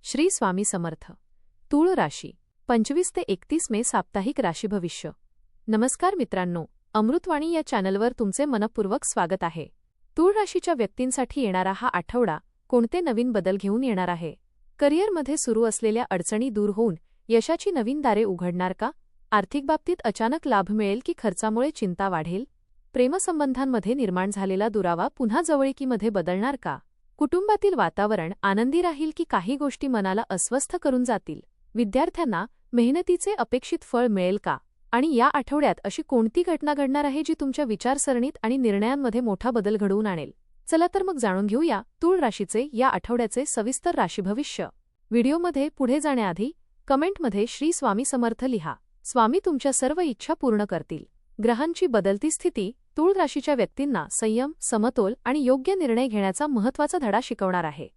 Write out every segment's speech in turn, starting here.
श्री स्वामी समर्थ. तूळ राशी 25 ते 31 मे साप्ताहिक राशी भविष्य. नमस्कार मित्रांनो, अमृतवाणी या चॅनलवर तुमचे मनपूर्वक स्वागत आहे. तूळ राशीच्या व्यक्तींसाठी येणारा हा आठवडा कोणते नवीन बदल घेऊन येणार आहे? करिअरमध्ये सुरू असलेल्या अडचणी दूर होऊन यशाची नवीन दारे उघडणार का? आर्थिक बाबतीत अचानक लाभ मिळेल की खर्चामुळे चिंता वाढेल? प्रेमसंबंधांमध्ये निर्माण झालेला दुरावा पुन्हा जवळीकीमध्ये बदलणार का? कुटुंबातील वातावरण आनंदी राहील की काही गोष्टी मनाला अस्वस्थ करून जातील? विद्यार्थ्यांना मेहनतीचे अपेक्षित फळ मिळेल का? आणि या आठवड्यात अशी कोणती घटना घडणार आहे जी तुमच्या विचारसरणीत आणि निर्णयांमध्ये मोठा बदल घडवून आणेल? चला तर मग जाणून घेऊया तूळ राशीचे या आठवड्याचे सविस्तर राशी भविष्य. व्हिडिओमध्ये पुढे जाण्याआधी कमेंटमध्ये श्री स्वामी समर्थ लिहा. स्वामी तुमच्या सर्व इच्छा पूर्ण करतील. ग्रहांची बदलती स्थिती तूळ राशीच्या व्यक्तींना संयम, समतोल आणि योग्य निर्णय घेण्याचा महत्त्वाचा धडा शिकवणार आहे.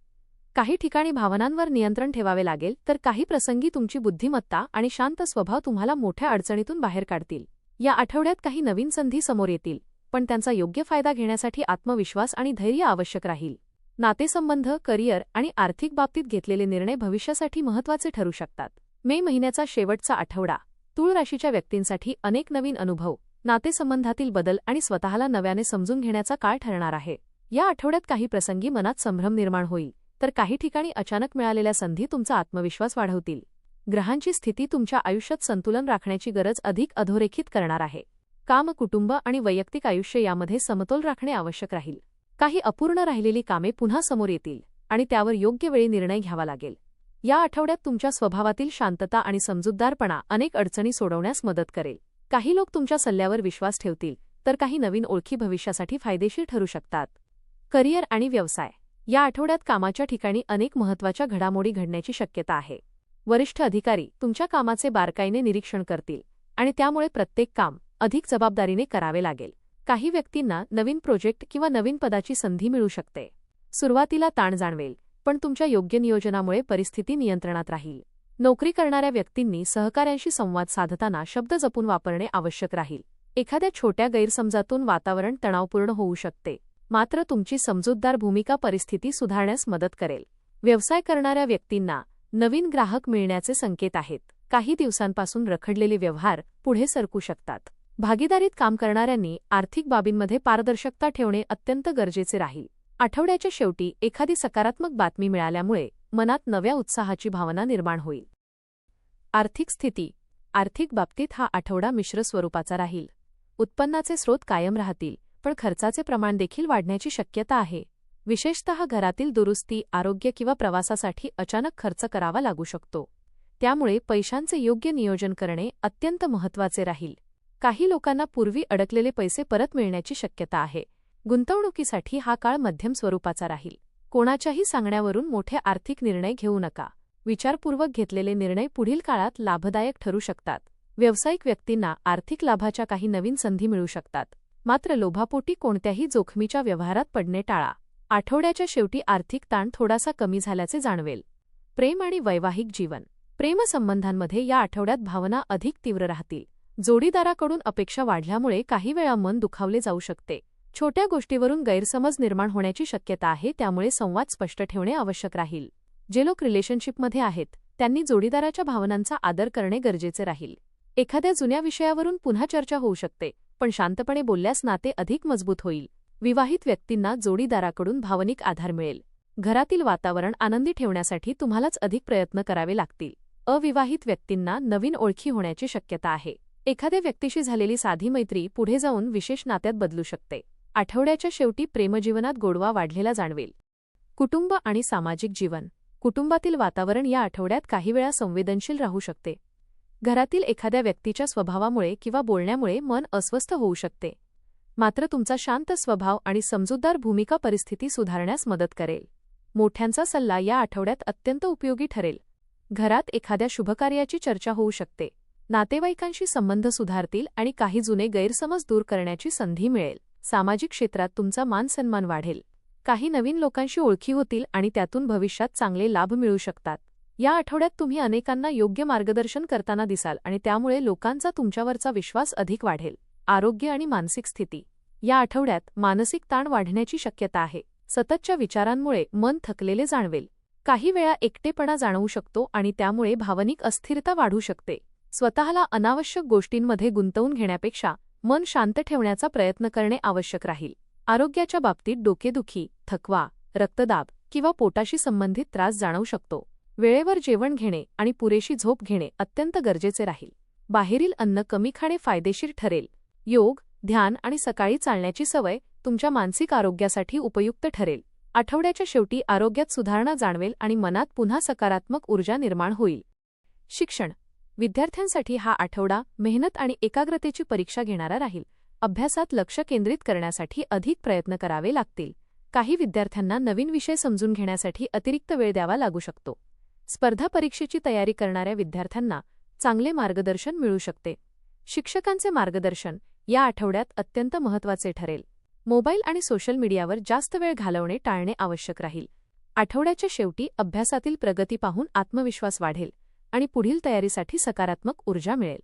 काही ठिकाणी भावनांवर नियंत्रण ठेवावे लागेल, तर काही प्रसंगी तुमची बुद्धिमत्ता आणि शांत स्वभाव तुम्हाला मोठ्या अडचणीतून बाहेर काढतील. या आठवड्यात काही नवीन संधी समोर येतील, पण त्यांचा योग्य फायदा घेण्यासाठी आत्मविश्वास आणि धैर्य आवश्यक राहील. नातेसंबंध, करिअर आणि आर्थिक बाबतीत घेतलेले निर्णय भविष्यासाठी महत्त्वाचे ठरू शकतात. मे महिन्याचा शेवटचा आठवडा तूळ राशीच्या व्यक्तींसाठी अनेक नवीन अनुभव, नातेसंबंधातील बदल आणि स्वतःला नव्याने समजून घेण्याचा काळ ठरणार आहे. या आठवड्यात काही प्रसंगी मनात संभ्रम निर्माण होईल, तर काही ठिकाणी अचानक मिळालेल्या संधी तुमचा आत्मविश्वास वाढवतील. ग्रहांची स्थिती तुमच्या आयुष्यात संतुलन राखण्याची गरज अधिक अधोरेखित करणार आहे. काम, कुटुंब आणि वैयक्तिक आयुष्य यामध्ये समतोल राखणे आवश्यक राहील. काही अपूर्ण राहिलेली कामे पुन्हा समोर येतील आणि त्यावर योग्य वेळी निर्णय घ्यावा लागेल. या आठवड्यात तुमच्या स्वभावातील शांतता आणि समजूतदारपणा अनेक अडचणी सोडवण्यास मदत करेल. काही लोक तुमच्या सल्ल्यावर विश्वास ठेवतील, तर काही नवीन ओळखी भविष्यासाठी फायदेशीर ठरू शकतात. करिअर आणि व्यवसाय या आठवड्यात कामाच्या ठिकाणी अनेक महत्त्वाच्या घडामोडी घडण्याची शक्यता आहे. वरिष्ठ अधिकारी तुमच्या कामाचे बारकाईने निरीक्षण करतील आणि त्यामुळे प्रत्येक काम अधिक जबाबदारीने करावे लागेल. काही व्यक्तींना नवीन प्रोजेक्ट किंवा नवीन पदाची संधी मिळू शकते. सुरुवातीला ताण जाणवेल, पण तुमच्या योग्य नियोजनामुळे परिस्थिती नियंत्रणात राहील. नोकरी करणाऱ्या व्यक्तींनी सहकाऱ्यांशी संवाद साधताना शब्द जपून वापरणे आवश्यक राहील. एखाद्या छोट्या गैरसमजातून वातावरण तणावपूर्ण होऊ शकते, मात्र तुमची समजूतदार भूमिका परिस्थिती सुधारण्यास मदत करेल. व्यवसाय करणाऱ्या व्यक्तींना नवीन ग्राहक मिळण्याचे संकेत आहेत. काही दिवसांपासून रखडलेले व्यवहार पुढे सरकू शकतात. भागीदारीत काम करणाऱ्यांनी आर्थिक बाबींमध्ये पारदर्शकता ठेवणे अत्यंत गरजेचे राहील. आठवड्याच्या शेवटी एखादी सकारात्मक बातमी मिळाल्यामुळे मनात नव्या उत्साहाची भावना निर्माण होईल. आर्थिक स्थिती आर्थिक बाबतीत हा आठवडा मिश्र स्वरूपाचा राहील. उत्पन्नाचे स्रोत कायम राहतील, पण खर्चाचे प्रमाण देखील वाढण्याची शक्यता आहे. विशेषतः घरातील दुरुस्ती, आरोग्य किंवा प्रवासासाठी अचानक खर्च करावा लागू शकतो. त्यामुळे पैशांचे योग्य नियोजन करणे अत्यंत महत्त्वाचे राहील. काही लोकांना पूर्वी अडकलेले पैसे परत मिळण्याची शक्यता आहे. गुंतवणुकीसाठी हा काळ मध्यम स्वरूपाचा राहील. कोणाच्याही सांगण्यावरून मोठे आर्थिक निर्णय घेऊ नका. विचारपूर्वक घेतलेले निर्णय पुढील काळात लाभदायक ठरू शकतात. व्यावसायिक व्यक्तींना आर्थिक लाभाच्या काही नवीन संधी मिळू शकतात, मात्र लोभापोटी कोणत्याही जोखमीच्या व्यवहारात पडणे टाळा. आठवड्याच्या शेवटी आर्थिक ताण थोडासा कमी झाल्याचे जाणवेल. प्रेम आणि वैवाहिक जीवन प्रेमसंबंधांमध्ये या आठवड्यात भावना अधिक तीव्र राहतील. जोडीदाराकडून अपेक्षा वाढल्यामुळे काही वेळा मन दुखावले जाऊ शकते. छोट्या गोष्टीवरून गैरसमज निर्माण होण्याची शक्यता आहे, त्यामुळे संवाद स्पष्ट ठेवणे आवश्यक राहील. जे लोक रिलेशनशिपमध्ये आहेत त्यांनी जोडीदाराच्या भावनांचा आदर करणे गरजेचे राहील. एखाद्या जुन्या विषयावरून पुन्हा चर्चा होऊ शकते, पण शांतपणे बोलल्यास नाते अधिक मजबूत होईल. विवाहित व्यक्तींना जोडीदाराकडून भावनिक आधार मिळेल. घरातील वातावरण आनंदी ठेवण्यासाठी तुम्हालाच अधिक प्रयत्न करावे लागतील. अविवाहित व्यक्तींना नवीन ओळखी होण्याची शक्यता आहे. एखाद्या व्यक्तीशी झालेली साधी मैत्री पुढे जाऊन विशेष नात्यात बदलू शकते. आठवड्याच्या शेवटी प्रेमजीवनात गोडवा वाढलेला जाणवेल. कुटुंब आणि सामाजिक जीवन कुटुंबातील वातावरण या आठवड्यात काही वेळा संवेदनशील राहू शकते. घरातील एखाद्या व्यक्तीच्या स्वभावामुळे किंवा बोलण्यामुळे मन अस्वस्थ होऊ शकते, मात्र तुमचा शांत स्वभाव आणि समजूतदार भूमिका परिस्थिती सुधारण्यास मदत करेल. मोठ्यांचा सल्ला या आठवड्यात अत्यंत उपयोगी ठरेल. घरात एखाद्या शुभकार्याची चर्चा होऊ शकते. नातेवाईकांशी संबंध सुधारतील आणि काही जुने गैरसमज दूर करण्याची संधी मिळेल. सामाजिक क्षेत्रात तुमचा मानसन्मान वाढेल. काही नवीन लोकांशी ओळखी होतील आणि त्यातून भविष्यात चांगले लाभ मिळू शकतात. या आठवड्यात तुम्ही अनेकांना योग्य मार्गदर्शन करताना दिसाल आणि त्यामुळे लोकांचा तुमच्यावरचा विश्वास अधिक वाढेल. आरोग्य आणि मानसिक स्थिती या आठवड्यात मानसिक ताण वाढण्याची शक्यता आहे. सततच्या विचारांमुळे मन थकलेले जाणवेल. काही वेळा एकटेपणा जाणवू शकतो आणि त्यामुळे भावनिक अस्थिरता वाढू शकते. स्वतःला अनावश्यक गोष्टींमध्ये गुंतवून घेण्यापेक्षा मन शांत ठेवण्याचा प्रयत्न करणे आवश्यक राहील. आरोग्याच्या बाबतीत डोकेदुखी, थकवा, रक्तदाब किंवा पोटाशी संबंधित त्रास जाणवू शकतो. वेळेवर जेवण घेणे आणि पुरेशी झोप घेणे अत्यंत गरजेचे राहील. बाहेरील अन्न कमी खाणे फायदेशीर ठरेल. योग, ध्यान आणि सकाळी चालण्याची सवय तुमच्या मानसिक आरोग्यासाठी उपयुक्त ठरेल. आठवड्याच्या शेवटी आरोग्यात सुधारणा जाणवेल आणि मनात पुन्हा सकारात्मक ऊर्जा निर्माण होईल. शिक्षण. विद्यार्थ्यांसाठी हा आठवडा मेहनत आणि एकाग्रतेची परीक्षा घेणारा राहील. अभ्यासात लक्ष केंद्रित करण्यासाठी अधिक प्रयत्न करावे लागतील. काही विद्यार्थ्यांना नवीन विषय समजून घेण्यासाठी अतिरिक्त वेळ द्यावा लागू शकतो. स्पर्धा परीक्षेची तयारी करणाऱ्या विद्यार्थ्यांना चांगले मार्गदर्शन मिळू शकते. शिक्षकांचे मार्गदर्शन या आठवड्यात अत्यंत महत्त्वाचे ठरेल. मोबाईल आणि सोशल मीडियावर जास्त वेळ घालवणे टाळणे आवश्यक राहील. आठवड्याच्या शेवटी अभ्यासातील प्रगती पाहून आत्मविश्वास वाढेल आणि पुढील तयारीसाठी सकारात्मक ऊर्जा मिळेल.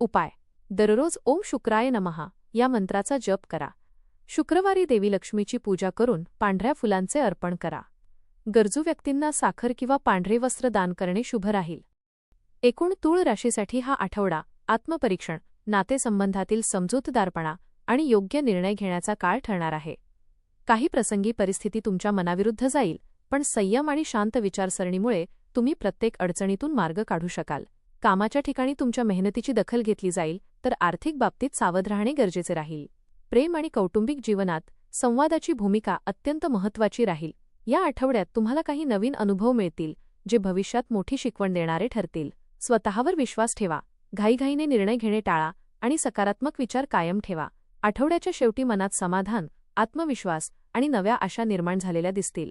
उपाय. दररोज ओम शुक्राय नमः या मंत्राचा जप करा. शुक्रवारी देवी लक्ष्मीची पूजा करून पांढऱ्या फुलांचे अर्पण करा. गरजू व्यक्तींना साखर किंवा पांढरे वस्त्र दान करणे शुभ राहील. एकूण तूळ राशीसाठी हा आठवडा आत्मपरीक्षण, नातेसंबंधातील समजूतदारपणा आणि योग्य निर्णय घेण्याचा काळ ठरणार आहे. काही प्रसंगी परिस्थिती तुमच्या मनाविरुद्ध जाईल, पण संयम आणि शांत विचारसरणीमुळे तुम्ही प्रत्येक अडचणीतून मार्ग काढू शकाल. कामाच्या ठिकाणी तुमच्या मेहनतीची दखल घेतली जाईल, तर आर्थिक बाबतीत सावध राहणे गरजेचे राहील. प्रेम आणि कौटुंबिक जीवनात संवादाची भूमिका अत्यंत महत्त्वाची राहील. या आठवड्यात तुम्हाला काही नवीन अनुभव मिळतील, जे भविष्यात मोठी शिकवण देणारे ठरतील. स्वतःवर विश्वास ठेवा, घाईघाईने निर्णय घेणे टाळा आणि सकारात्मक विचार कायम ठेवा. आठवड्याच्या शेवटी मनात समाधान, आत्मविश्वास आणि नव्या आशा निर्माण झालेल्या दिसतील.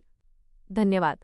धन्यवाद.